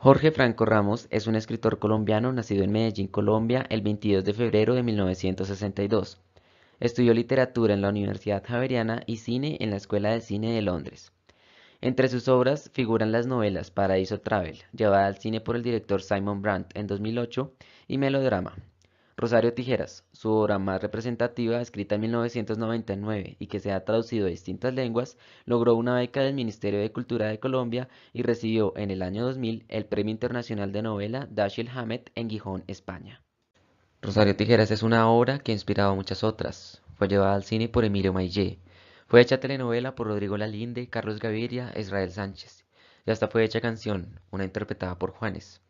Jorge Franco Ramos es un escritor colombiano nacido en Medellín, Colombia, el 22 de febrero de 1962. Estudió literatura en la Universidad Javeriana y cine en la Escuela de Cine de Londres. Entre sus obras figuran las novelas Paraíso Travel, llevada al cine por el director Simon Brandt en 2008, y Melodrama. Rosario Tijeras, su obra más representativa, escrita en 1999 y que se ha traducido a distintas lenguas, logró una beca del Ministerio de Cultura de Colombia y recibió en el año 2000 el Premio Internacional de Novela Dashiell Hammett en Gijón, España. Rosario Tijeras es una obra que ha inspirado a muchas otras. Fue llevada al cine por Emilio Maillé. Fue hecha telenovela por Rodrigo Lalinde, Carlos Gaviria, Israel Sánchez. Y hasta fue hecha canción, una interpretada por Juanes.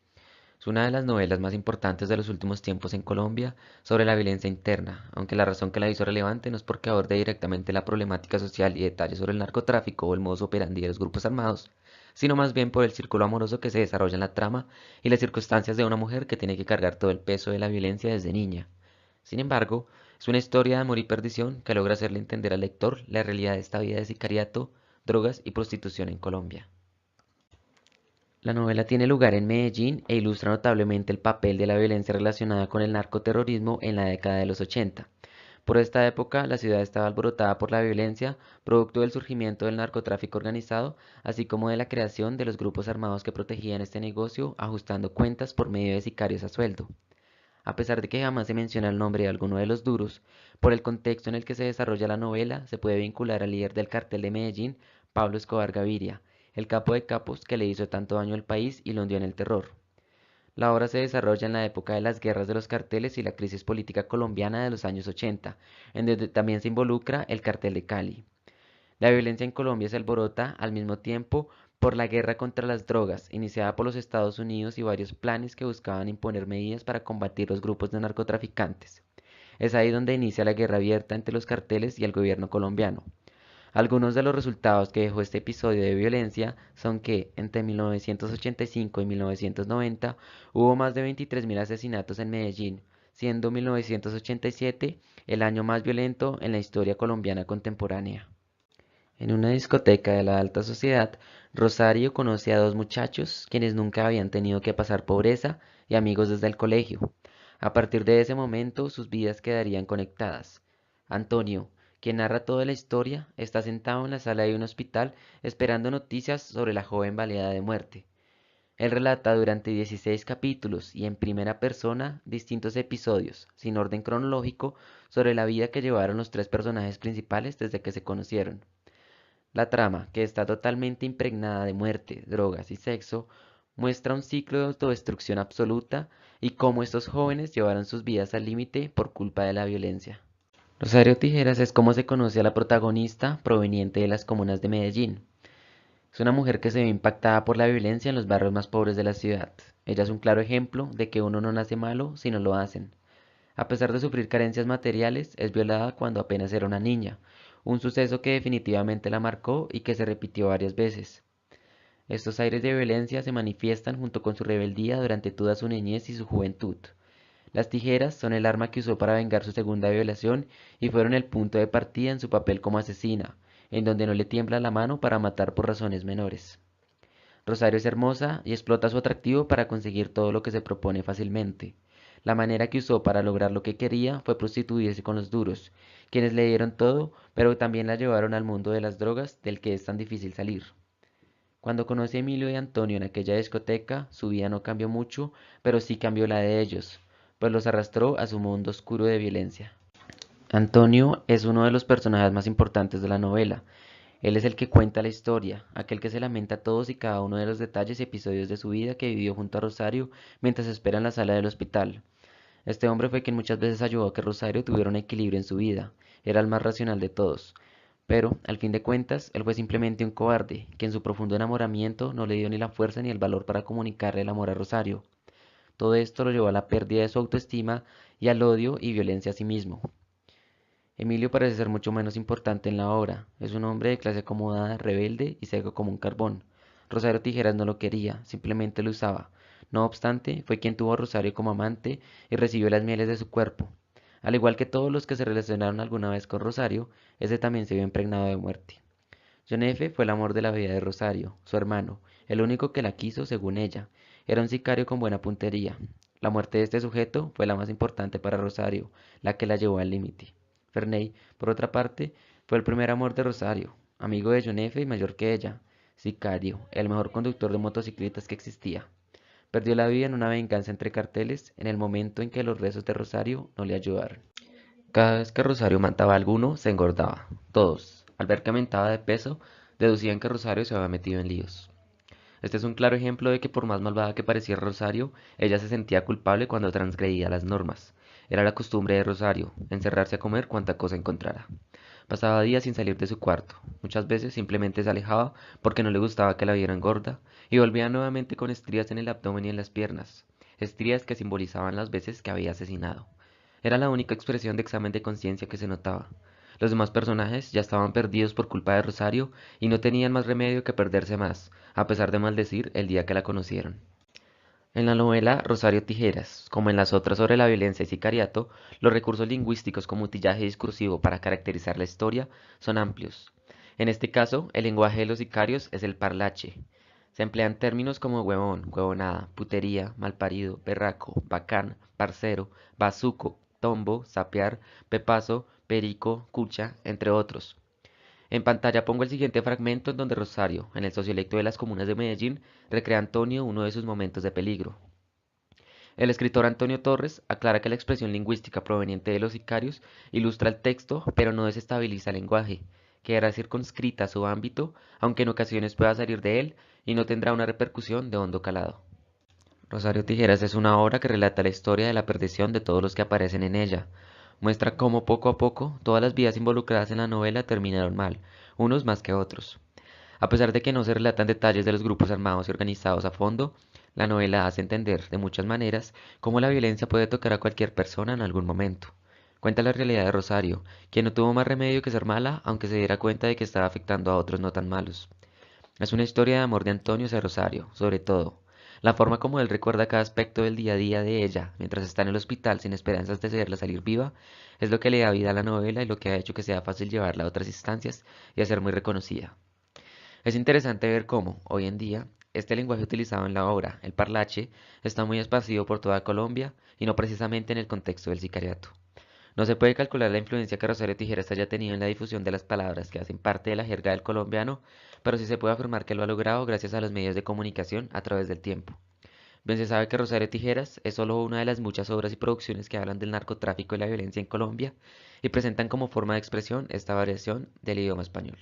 Es una de las novelas más importantes de los últimos tiempos en Colombia sobre la violencia interna, aunque la razón que la hizo relevante no es porque aborde directamente la problemática social y detalles sobre el narcotráfico o el modus operandi de los grupos armados, sino más bien por el círculo amoroso que se desarrolla en la trama y las circunstancias de una mujer que tiene que cargar todo el peso de la violencia desde niña. Sin embargo, es una historia de amor y perdición que logra hacerle entender al lector la realidad de esta vida de sicariato, drogas y prostitución en Colombia. La novela tiene lugar en Medellín e ilustra notablemente el papel de la violencia relacionada con el narcoterrorismo en la década de los 80. Por esta época, la ciudad estaba alborotada por la violencia, producto del surgimiento del narcotráfico organizado, así como de la creación de los grupos armados que protegían este negocio, ajustando cuentas por medio de sicarios a sueldo. A pesar de que jamás se menciona el nombre de alguno de los duros, por el contexto en el que se desarrolla la novela, se puede vincular al líder del cartel de Medellín, Pablo Escobar Gaviria, el capo de capos que le hizo tanto daño al país y lo hundió en el terror. La obra se desarrolla en la época de las guerras de los carteles y la crisis política colombiana de los años 80, en donde también se involucra el cartel de Cali. La violencia en Colombia se alborota al mismo tiempo por la guerra contra las drogas, iniciada por los Estados Unidos y varios planes que buscaban imponer medidas para combatir los grupos de narcotraficantes. Es ahí donde inicia la guerra abierta entre los carteles y el gobierno colombiano. Algunos de los resultados que dejó este episodio de violencia son que entre 1985 y 1990 hubo más de 23.000 asesinatos en Medellín, siendo 1987 el año más violento en la historia colombiana contemporánea. En una discoteca de la alta sociedad, Rosario conoce a dos muchachos quienes nunca habían tenido que pasar pobreza y amigos desde el colegio. A partir de ese momento, sus vidas quedarían conectadas. Antonio, quien narra toda la historia, está sentado en la sala de un hospital esperando noticias sobre la joven baleada de muerte. Él relata durante 16 capítulos y en primera persona distintos episodios, sin orden cronológico, sobre la vida que llevaron los tres personajes principales desde que se conocieron. La trama, que está totalmente impregnada de muerte, drogas y sexo, muestra un ciclo de autodestrucción absoluta y cómo estos jóvenes llevaron sus vidas al límite por culpa de la violencia. Rosario Tijeras es como se conoce a la protagonista proveniente de las comunas de Medellín. Es una mujer que se ve impactada por la violencia en los barrios más pobres de la ciudad. Ella es un claro ejemplo de que uno no nace malo, sino lo hacen. A pesar de sufrir carencias materiales, es violada cuando apenas era una niña, un suceso que definitivamente la marcó y que se repitió varias veces. Estos aires de violencia se manifiestan junto con su rebeldía durante toda su niñez y su juventud. Las tijeras son el arma que usó para vengar su segunda violación y fueron el punto de partida en su papel como asesina, en donde no le tiembla la mano para matar por razones menores. Rosario es hermosa y explota su atractivo para conseguir todo lo que se propone fácilmente. La manera que usó para lograr lo que quería fue prostituirse con los duros, quienes le dieron todo, pero también la llevaron al mundo de las drogas del que es tan difícil salir. Cuando conocí a Emilio y Antonio en aquella discoteca, su vida no cambió mucho, pero sí cambió la de ellos, pues los arrastró a su mundo oscuro de violencia. Antonio es uno de los personajes más importantes de la novela. Él es el que cuenta la historia, aquel que se lamenta todos y cada uno de los detalles y episodios de su vida que vivió junto a Rosario mientras espera en la sala del hospital. Este hombre fue quien muchas veces ayudó a que Rosario tuviera un equilibrio en su vida. Era el más racional de todos. Pero, al fin de cuentas, él fue simplemente un cobarde, que en su profundo enamoramiento no le dio ni la fuerza ni el valor para comunicarle el amor a Rosario. Todo esto lo llevó a la pérdida de su autoestima y al odio y violencia a sí mismo. Emilio parece ser mucho menos importante en la obra. Es un hombre de clase acomodada, rebelde y seco como un carbón. Rosario Tijeras no lo quería, simplemente lo usaba. No obstante, fue quien tuvo a Rosario como amante y recibió las mieles de su cuerpo. Al igual que todos los que se relacionaron alguna vez con Rosario, ese también se vio impregnado de muerte. John F. fue el amor de la vida de Rosario, su hermano, el único que la quiso según ella. Era un sicario con buena puntería. La muerte de este sujeto fue la más importante para Rosario, la que la llevó al límite. Ferney, por otra parte, fue el primer amor de Rosario, amigo de John F. y mayor que ella. Sicario, el mejor conductor de motocicletas que existía. Perdió la vida en una venganza entre carteles en el momento en que los rezos de Rosario no le ayudaron. Cada vez que Rosario mataba a alguno, se engordaba. Todos, al ver que aumentaba de peso, deducían que Rosario se había metido en líos. Este es un claro ejemplo de que por más malvada que pareciera Rosario, ella se sentía culpable cuando transgredía las normas. Era la costumbre de Rosario, encerrarse a comer cuanta cosa encontrara. Pasaba días sin salir de su cuarto. Muchas veces simplemente se alejaba porque no le gustaba que la vieran gorda y volvía nuevamente con estrías en el abdomen y en las piernas, estrías que simbolizaban las veces que había asesinado. Era la única expresión de examen de conciencia que se notaba. Los demás personajes ya estaban perdidos por culpa de Rosario y no tenían más remedio que perderse más, a pesar de maldecir el día que la conocieron. En la novela Rosario Tijeras, como en las otras sobre la violencia y sicariato, los recursos lingüísticos como utillaje discursivo para caracterizar la historia son amplios. En este caso, el lenguaje de los sicarios es el parlache. Se emplean términos como huevón, huevonada, putería, malparido, berraco, bacán, parcero, bazuco, tombo, sapear, pepazo, perico, cucha, entre otros. En pantalla pongo el siguiente fragmento en donde Rosario, en el sociolecto de las comunas de Medellín, recrea a Antonio uno de sus momentos de peligro. El escritor Antonio Torres aclara que la expresión lingüística proveniente de los sicarios ilustra el texto, pero no desestabiliza el lenguaje. Quedará circunscrita a su ámbito, aunque en ocasiones pueda salir de él, y no tendrá una repercusión de hondo calado. Rosario Tijeras es una obra que relata la historia de la perdición de todos los que aparecen en ella. Muestra cómo poco a poco todas las vidas involucradas en la novela terminaron mal, unos más que otros. A pesar de que no se relatan detalles de los grupos armados y organizados a fondo, la novela hace entender, de muchas maneras, cómo la violencia puede tocar a cualquier persona en algún momento. Cuenta la realidad de Rosario, quien no tuvo más remedio que ser mala, aunque se diera cuenta de que estaba afectando a otros no tan malos. Es una historia de amor de Antonio hacia Rosario, sobre todo. La forma como él recuerda cada aspecto del día a día de ella, mientras está en el hospital sin esperanzas de verla salir viva, es lo que le da vida a la novela y lo que ha hecho que sea fácil llevarla a otras instancias y a ser muy reconocida. Es interesante ver cómo, hoy en día, este lenguaje utilizado en la obra, el parlache, está muy esparcido por toda Colombia y no precisamente en el contexto del sicariato. No se puede calcular la influencia que Rosario Tijeras haya tenido en la difusión de las palabras que hacen parte de la jerga del colombiano, pero sí se puede afirmar que lo ha logrado gracias a los medios de comunicación a través del tiempo. Bien se sabe que Rosario Tijeras es solo una de las muchas obras y producciones que hablan del narcotráfico y la violencia en Colombia y presentan como forma de expresión esta variación del idioma español.